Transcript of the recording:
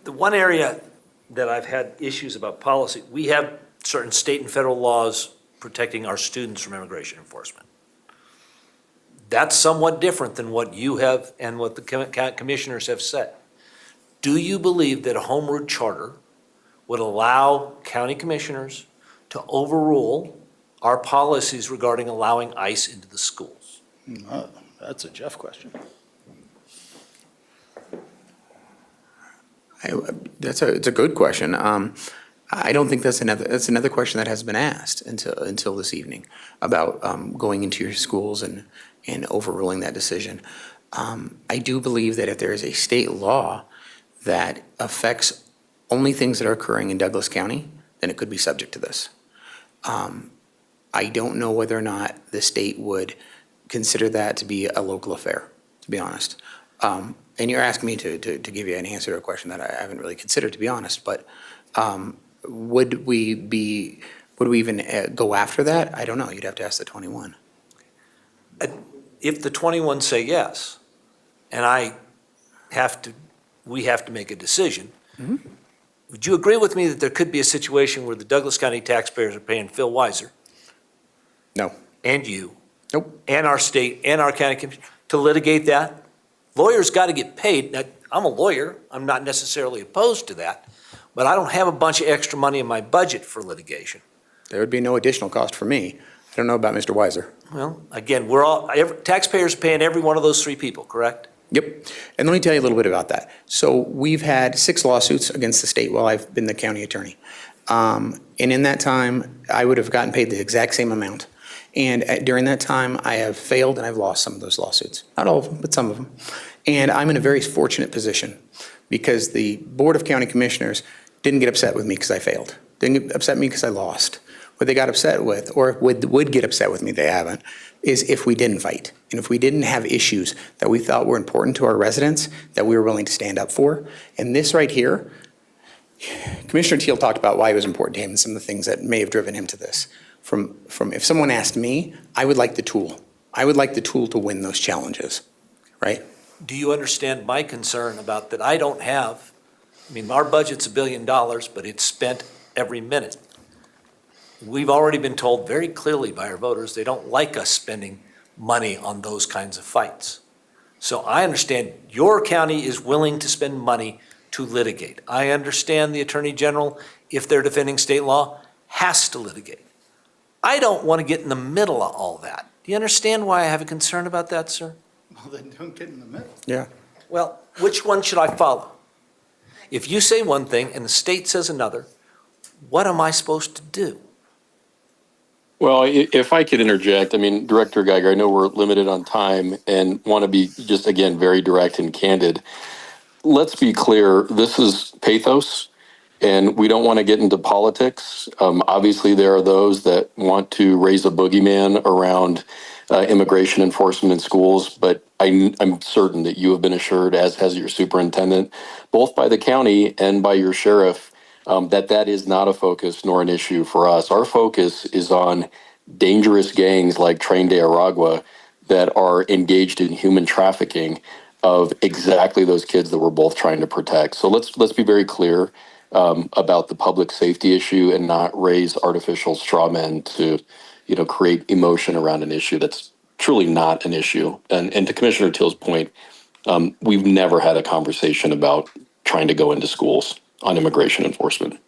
The one area that I've had issues about policy, we have certain state and federal laws protecting our students from immigration enforcement. That's somewhat different than what you have and what the commissioners have said. Do you believe that a home rule charter would allow county commissioners to overrule our policies regarding allowing ICE into the schools? That's a Jeff question. It's a good question. I don't think that's another question that has been asked until this evening about going into your schools and overruling that decision. I do believe that if there is a state law that affects only things that are occurring in Douglas County, then it could be subject to this. I don't know whether or not the state would consider that to be a local affair, to be honest. And you're asking me to give you an answer to a question that I haven't really considered, to be honest. But would we even go after that? I don't know. You'd have to ask the 21. If the 21 say yes, and we have to make a decision, would you agree with me that there could be a situation where the Douglas County taxpayers are paying Phil Weiser? No. And you? Nope. And our state and our county commission to litigate that? Lawyers got to get paid. Now, I'm a lawyer. I'm not necessarily opposed to that, but I don't have a bunch of extra money in my budget for litigation. There would be no additional cost for me. I don't know about Mr. Weiser. Well, again, taxpayers are paying every one of those three people, correct? Yep. And let me tell you a little bit about that. So we've had 6 lawsuits against the state while I've been the county attorney. And in that time, I would have gotten paid the exact same amount. And during that time, I have failed and I've lost some of those lawsuits. Not all of them, but some of them. And I'm in a very fortunate position because the Board of County Commissioners didn't get upset with me because I failed. Didn't get upset with me because I lost. What they got upset with, or would get upset with me, they haven't, is if we didn't fight. And if we didn't have issues that we thought were important to our residents that we were willing to stand up for. And this right here, Commissioner Teal talked about why it was important to him and some of the things that may have driven him to this. From if someone asked me, I would like the tool. I would like the tool to win those challenges, right? Do you understand my concern about that? I don't have, our budget's $1 billion, but it's spent every minute. We've already been told very clearly by our voters, they don't like us spending money on those kinds of fights. So I understand your county is willing to spend money to litigate. I understand the Attorney General, if they're defending state law, has to litigate. I don't want to get in the middle of all that. Do you understand why I have a concern about that, sir? Well, then don't get in the middle. Yeah. Well, which one should I follow? If you say one thing and the state says another, what am I supposed to do? Well, if I could interject, Director Geiger, I know we're limited on time and want to be just, again, very direct and candid. Let's be clear, this is pathos, and we don't want to get into politics. Obviously, there are those that want to raise a boogeyman around immigration enforcement in schools, but I'm certain that you have been assured, as has your superintendent, both by the county and by your sheriff, that is not a focus nor an issue for us. Our focus is on dangerous gangs like Tren de Aragua that are engaged in human trafficking of exactly those kids that we're both trying to protect. So let's be very clear about the public safety issue and not raise artificial straw men to, create emotion around an issue that's truly not an issue. And to Commissioner Teal's point, we've never had a conversation about trying to go into schools on immigration enforcement.